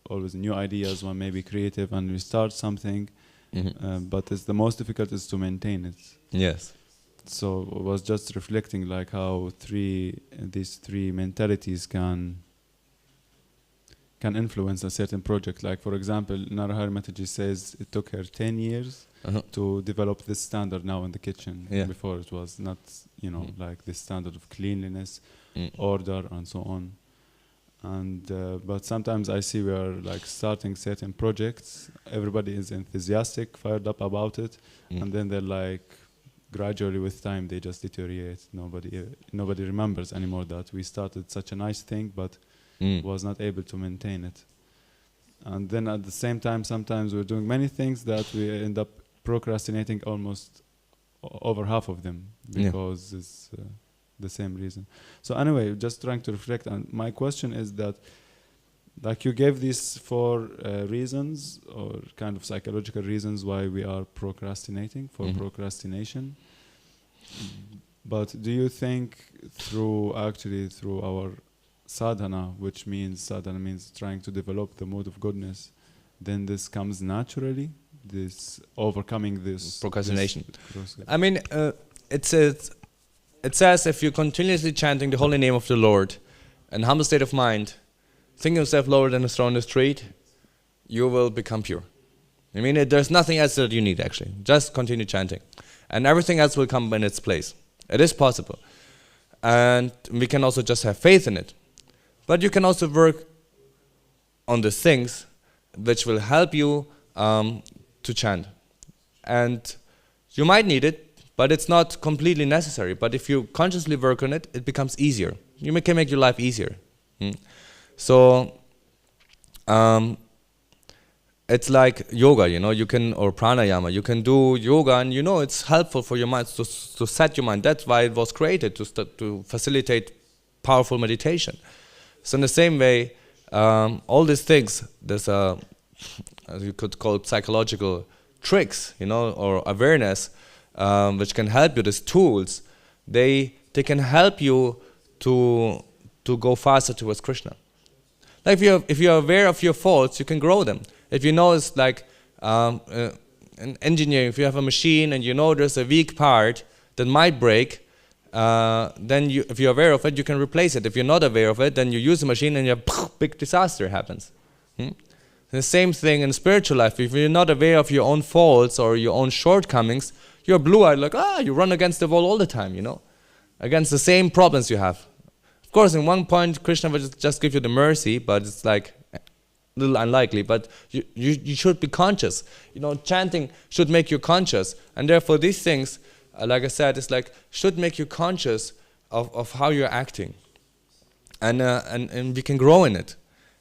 always new ideas. One may be creative, and we start something, but it's the most difficult is to maintain it. Yes. So I was just reflecting like how these three mentalities can influence a certain project. Like for example, Narahari Mataji says it took her 10 years to develop this standard now in the kitchen. Yeah. Before it was not, you know, like this standard of cleanliness, order, and so on. And but sometimes I see we are like starting certain projects. Everybody is enthusiastic, fired up about it, and then they're like, gradually with time they just deteriorate. Nobody remembers anymore that we started such a nice thing, but was not able to maintain it. And then at the same time, sometimes we're doing many things that we end up procrastinating almost over half of them because it's the same reason. So anyway, just trying to reflect. And my question is that, like you gave these 4 reasons or kind of psychological reasons why we are procrastinating for procrastination. But do you think through our sadhana, which means trying to develop the mode of goodness, then this comes naturally, this overcoming this procrastination? I mean, it says if you're continuously chanting the holy name of the Lord in humble state of mind, thinking yourself lower than a straw in the street, you will become pure. I mean, there's nothing else that you need actually. Just continue chanting. And everything else will come in its place. It is possible. And we can also just have faith in it. But you can also work on the things which will help you to chant. And you might need it, but it's not completely necessary. But if you consciously work on it, it becomes easier. You can make your life easier. So it's like yoga, you know, or pranayama. You can do yoga, and you know it's helpful for your mind to set your mind. That's why it was created, to facilitate powerful meditation. So in the same way, all these things, there's you could call it psychological tricks, you know, or awareness, which can help you. These tools, they can help you to go faster towards Krishna. Like if you're aware of your faults, you can grow them. If you know it's like in engineering, if you have a machine and you know there's a weak part that might break, then if you're aware of it, you can replace it. If you're not aware of it, then you use the machine and a big disaster happens. The same thing in spiritual life. If you're not aware of your own faults or your own shortcomings, you're blue-eyed, like, you run against the wall all the time, you know, against the same problems you have. Of course, in one point, Krishna will just give you the mercy, but it's like a little unlikely. But you should be conscious. You know, chanting should make you conscious. And therefore, these things, like I said, it's like should make you conscious of how you're acting. And we can grow in it.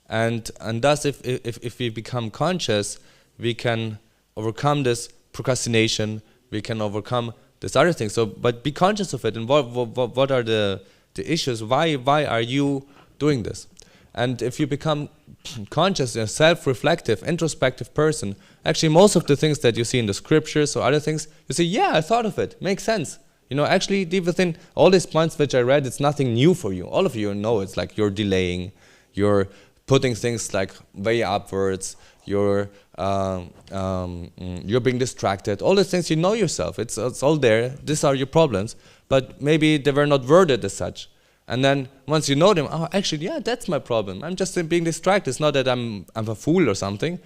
And thus, if we become conscious, we can overcome this procrastination. We can overcome this other thing. So, but be conscious of it. And what are the issues? Why are you doing this? And if you become conscious, a self-reflective, introspective person, actually most of the things that you see in the scriptures or other things, you say, yeah, I thought of it. Makes sense. You know, actually deep within all these points which I read, it's nothing new for you. All of you know it's like you're delaying, you're putting things like way upwards, you're being distracted. All these things, you know yourself. It's all there. These are your problems. But maybe they were not worded as such. And then once you know them, actually, yeah, that's my problem. I'm just being distracted. It's not that I'm a fool or something.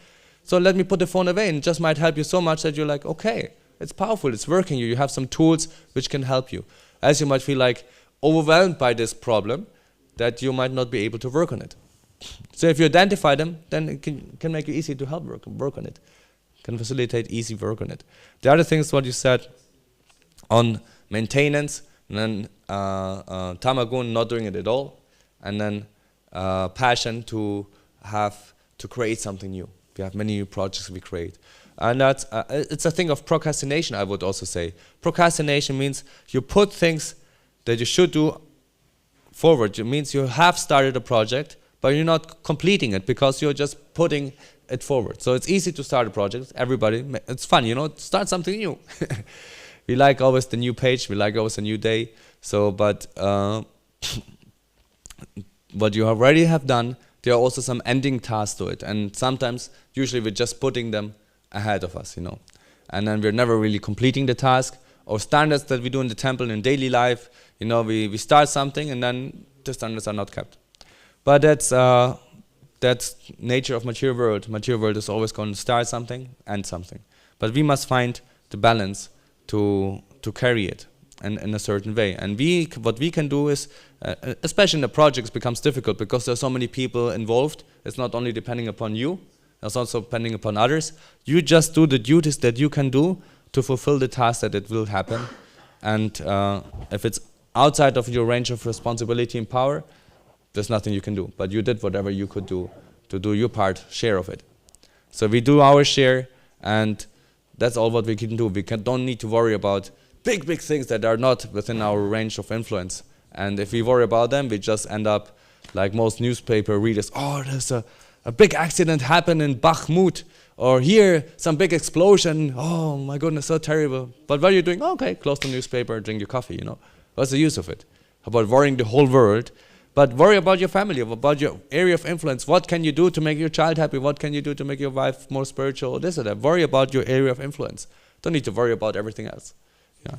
So let me put the phone away, and it just might help you so much that you're like, okay, it's powerful, it's working. You have some tools which can help you. As you might feel like overwhelmed by this problem, that you might not be able to work on it. So if you identify them, then it can make it easy to help work on it. Can facilitate easy work on it. The other thing is what you said on maintenance, and then tamagun, not doing it at all, and then passion to create something new. We have many new projects we create. And that's it's a thing of procrastination, I would also say. Procrastination means you put things that you should do forward. It means you have started a project, but you're not completing it because you're just putting it forward. So it's easy to start a project. Everybody, it's fun, you know, start something new. we like always the new page, we like always a new day. So, but what you already have done, there are also some ending tasks to it. And sometimes, usually we're just putting them ahead of us, you know. And then we're never really completing the task. Or standards that we do in the temple in daily life, you know, we start something and then the standards are not kept. But that's nature of mature world. Mature world is always going to start something, end something. But we must find the balance to carry it in a certain way. And what we can do is, especially in the projects, becomes difficult because there are so many people involved. It's not only depending upon you, it's also depending upon others. You just do the duties that you can do to fulfill the task that it will happen. And if it's outside of your range of responsibility and power, there's nothing you can do. But you did whatever you could do to do your part, share of it. So we do our share, and that's all what we can do. We don't need to worry about big things that are not within our range of influence. And if we worry about them, we just end up like most newspaper readers. Oh, there's a big accident happened in Bakhmut. Or here, some big explosion. Oh my goodness, so terrible. But what are you doing? Okay, close the newspaper, drink your coffee, you know. What's the use of it? About worrying the whole world. But worry about your family, about your area of influence. What can you do to make your child happy? What can you do to make your wife more spiritual? This or that. Worry about your area of influence. Don't need to worry about everything else. Yeah.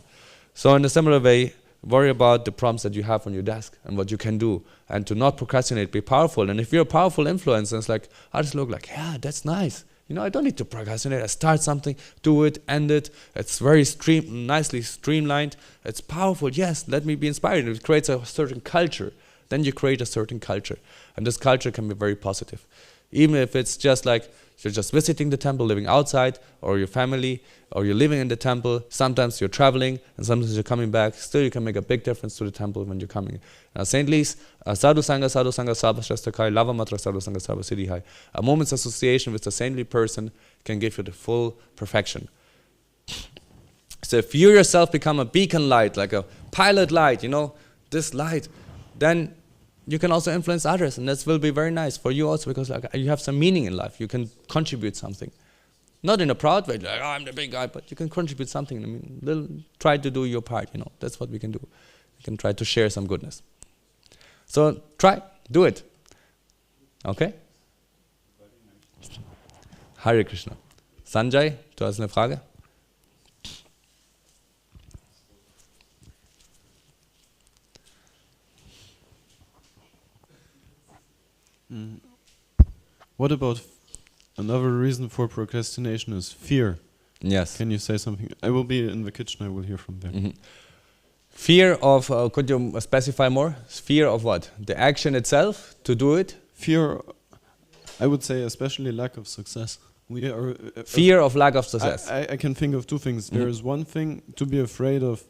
So in a similar way, worry about the prompts that you have on your desk and what you can do. And to not procrastinate, be powerful. And if you're a powerful influence, it's like, I just look like, yeah, that's nice. You know, I don't need to procrastinate. I start something, do it, end it. It's very nicely streamlined. It's powerful. Yes, let me be inspired. It creates a certain culture. Then you create a certain culture. And this culture can be very positive. Even if it's just like you're just visiting the temple, living outside, or your family, or you're living in the temple. Sometimes you're traveling, and sometimes you're coming back. Still, you can make a big difference to the temple when you're coming. Saintlies, sadhu sangha, sabhashastakai, lava matra sadhu sangha, sabha siddhihai. A moment's association with a saintly person can give you the full perfection. So if you yourself become a beacon light, like a pilot light, you know, this light, then you can also influence others, and this will be very nice for you also, because like, you have some meaning in life. You can contribute something. Not in a proud way, like, oh, I'm the big guy, but you can contribute something. I mean, try to do your part, you know. That's what we can do. We can try to share some goodness. So try, do it. Okay? Hare Krishna. Sanjay, du hast eine Frage? What about another reason for procrastination is fear? Yes. Can you say something? I will be in the kitchen, I will hear from there. Mm-hmm. Fear of, could you specify more? Fear of what? The action itself, to do it? Fear, I would say especially lack of success. We are fear of lack of success. I can think of two things. There is one thing to be afraid of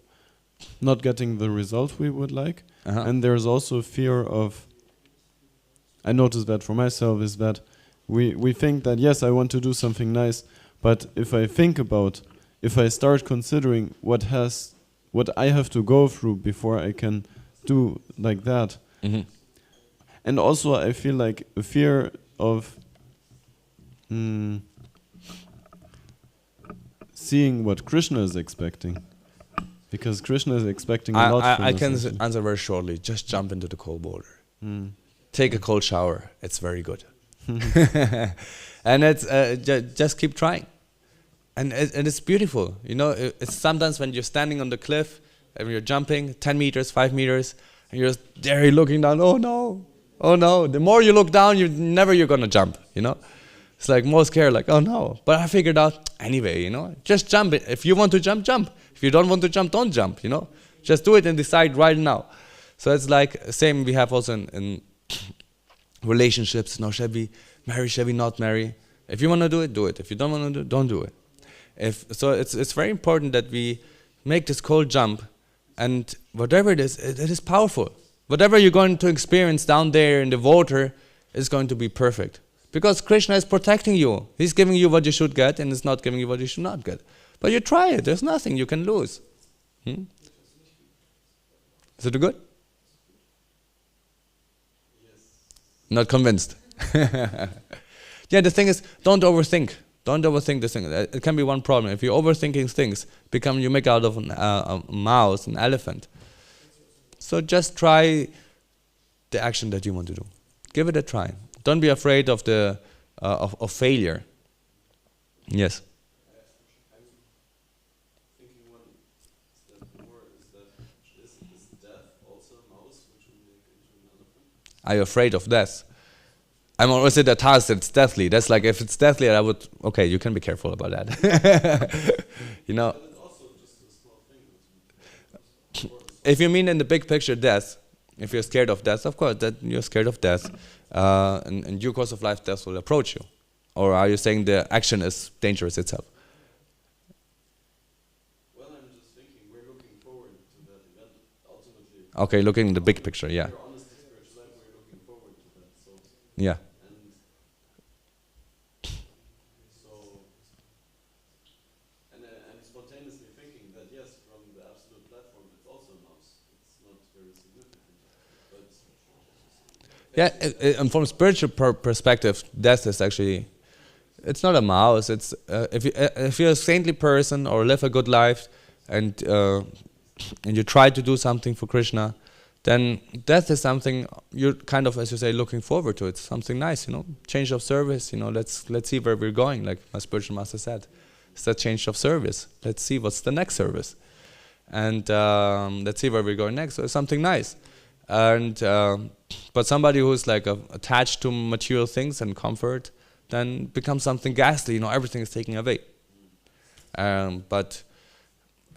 not getting the result we would like, and there is also fear of, I noticed that for myself, is that we think that, yes, I want to do something nice, but if I start considering what I have to go through before I can do like that. Mm-hmm. And also I feel like a fear of seeing what Krishna is expecting. Because Krishna is expecting a lot from us. I can answer very shortly. Just jump into the cold water. Take a cold shower. It's very good. And it's just keep trying. And it's beautiful. You know, it's sometimes when you're standing on the cliff and you're jumping 10 meters, 5 meters, and you're there looking down, oh no. The more you look down, you're going to jump, you know. It's like more scared, like, oh no. But I figured out, anyway, you know, just jump it. If you want to jump, jump. If you don't want to jump, don't jump, you know. Just do it and decide right now. So it's like, same we have also in relationships. No, shall we marry, shall we not marry? If you want to do it, do it. If you don't want to do it, don't do it. It's very important that we make this cold jump, and whatever it is powerful. Whatever you're going to experience down there in the water is going to be perfect. Because Krishna is protecting you. He's giving you what you should get, and is not giving you what you should not get. But you try it. There's nothing you can lose. Is it good? Yes. Not convinced. Yeah, the thing is, don't overthink. Don't overthink this thing. It can be one problem. If you're overthinking things, you make out of a mouse, an elephant. So just try the action that you want to do. Give it a try. Don't be afraid of the of failure. Yes. Are you afraid of death? I'm always at a task that's deathly. That's like, if it's deathly, I would, okay, you can be careful about that. You know, if you mean in the big picture death, if you're scared of death, of course, that you're scared of death, and in due course of life, death will approach you. Or are you saying the action is dangerous itself? Well, I'm just thinking we're looking forward to that event. Ultimately, Okay, looking in the big picture, yeah. we're honest in spiritual life, we're looking forward to that. So, Yeah. I'm spontaneously thinking that yes, from the absolute platform, it's also a mouse. It's not very significant, but Yeah, and from a spiritual perspective, death is actually, it's not a mouse. It's if you're a saintly person or live a good life, and you try to do something for Krishna, then death is something you're kind of, as you say, looking forward to. It's something nice, change of service. Let's see where we're going. Like my spiritual master said, it's that change of service. Let's see what's the next service, and let's see where we're going next. So it's something nice, and but somebody who's like attached to material things and comfort, then becomes something ghastly. Everything is taken away. But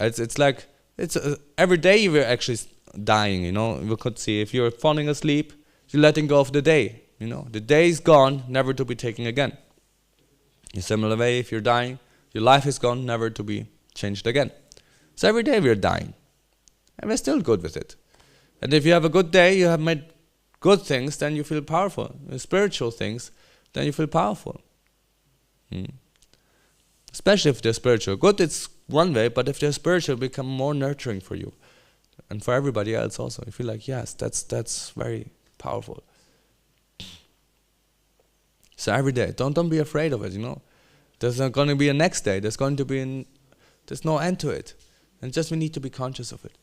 it's like every day we're actually dying. We could see if you're falling asleep, you're letting go of the day. The day is gone, never to be taken again. In a similar way, if you're dying, your life is gone, never to be changed again. So every day we're dying, and we're still good with it. And if you have a good day, you have made good things, then you feel powerful. Spiritual things, then you feel powerful. Especially if they're spiritual. Good, it's one way, but if they're spiritual, become more nurturing for you. And for everybody else also. You feel like, yes, that's very powerful. So every day, don't be afraid of it, There's not going to be a next day. There's no end to it. And just we need to be conscious of it.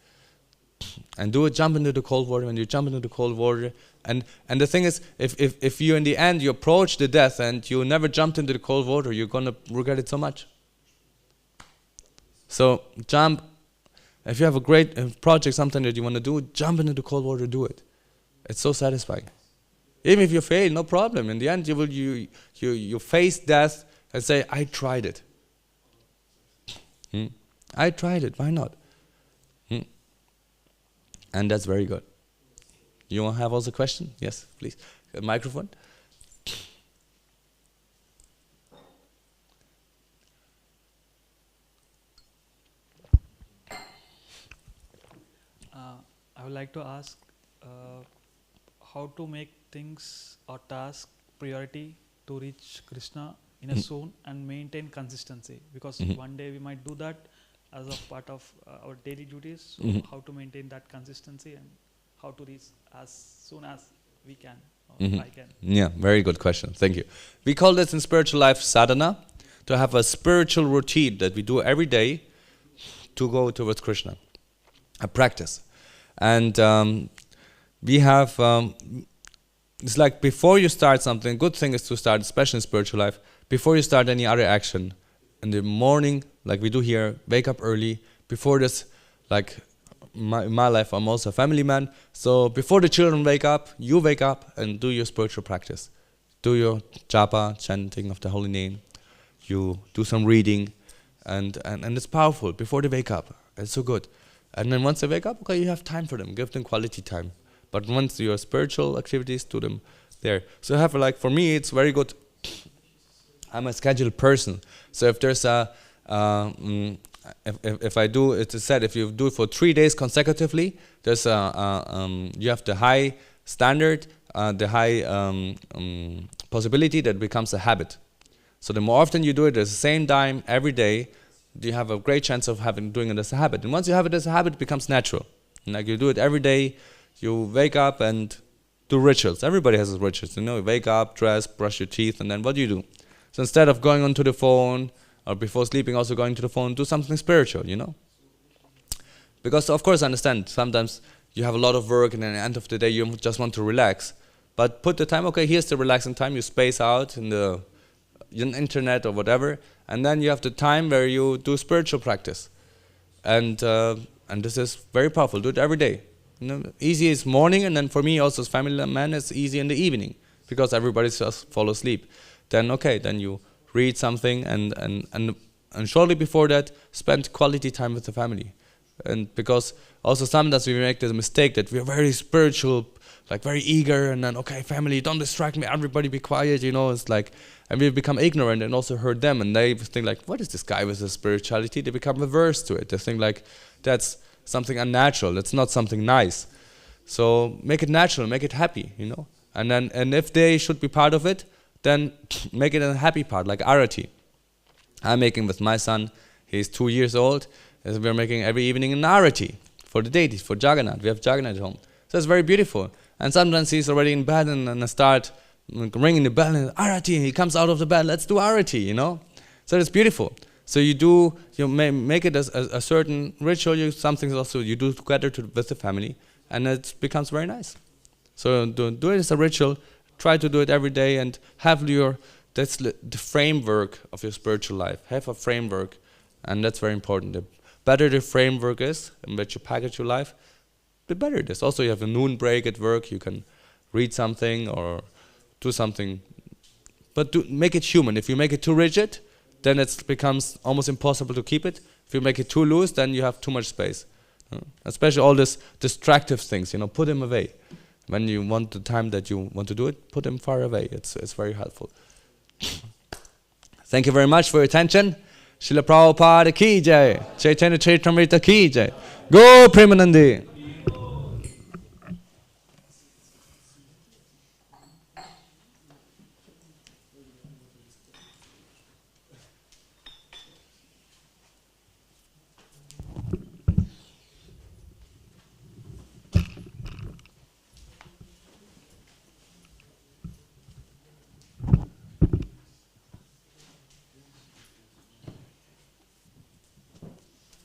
And jump into the cold water. When you jump into the cold water, and the thing is, if you in the end you approach the death and you never jumped into the cold water, you're gonna regret it so much. So jump. If you have a great project, something that you want to do, jump into the cold water, do it. It's so satisfying. Even if you fail, no problem. In the end, you face death and say, I tried it. I tried it. Why not? And that's very good. You want to have also a question? Yes, please. A microphone. I would like to ask how to make things or task priority to reach Krishna in a soon and maintain consistency, because one day we might do that as a part of our daily duties. So how to maintain that consistency and how to reach as soon as we can, or I can. Yeah, very good question. Thank you. We call this in spiritual life sadhana, to have a spiritual routine that we do every day to go towards Krishna, a practice. And we have, it's like before you start something, good thing is to start, especially in spiritual life, before you start any other action, in the morning, like we do here, wake up early. Before this, like in my life, I'm also a family man. So before the children wake up, you wake up and do your spiritual practice. Do your japa, chanting of the holy name. You do some reading, and it's powerful before they wake up. It's so good. And then once they wake up, okay, you have time for them. Give them quality time. But once your spiritual activities, do them there. So have for me, it's very good. I'm a scheduled person. So if there's if I do, it's said, if you do it for 3 days consecutively, there's you have the high standard, the high possibility that it becomes a habit. So the more often you do it at the same time every day, you have a great chance of doing it as a habit. And once you have it as a habit, it becomes natural. Like you do it every day, you wake up and do rituals. Everybody has rituals. You wake up, dress, brush your teeth, and then what do? So instead of going onto the phone, or before sleeping also going to the phone, do something spiritual, you know? Because of course I understand, sometimes you have a lot of work and at the end of the day you just want to relax. But put the time, okay, here's the relaxing time, you space out in the internet or whatever, and then you have the time where you do spiritual practice. And this is very powerful, do it every day. You know, easy is morning, and then for me also as family man, it's easy in the evening, because everybody just fall asleep. Then okay, then you read something, and shortly before that, spend quality time with the family. And because also sometimes we make the mistake that we are very spiritual, like very eager, and then okay, family, don't distract me, everybody be quiet, you know, it's like, and we become ignorant and also hurt them, and they think like, what is this guy with his spirituality? They become averse to it. They think like, that's something unnatural, that's not something nice. So make it natural, make it happy, you know. And if they should be part of it, then make it a happy part, like arati. I'm making with my son, he's 2 years old, and we're making every evening an arati for the deities, for Jagannath. We have Jagannath at home. So it's very beautiful. And sometimes he's already in bed and I start ringing the bell and arati, he comes out of the bed, let's do arati, you know. So it's beautiful. So you make it as a certain ritual, something also you do together with the family, and it becomes very nice. So do it as a ritual, try to do it every day, and have that's the framework of your spiritual life. Have a framework, and that's very important. The better the framework is in which you package your life, the better it is. Also you have a noon break at work, you can read something or do something, but make it human. If you make it too rigid, then it becomes almost impossible to keep it. If you make it too loose, then you have too much space. Especially all these distractive things, you know, put them away. When you want the time that you want to do it, put them far away. It's very helpful. Thank you very much for your attention. Srila Prabhupada ki jai. Chaitanya Caritamrita ki jai. Go Premanandi.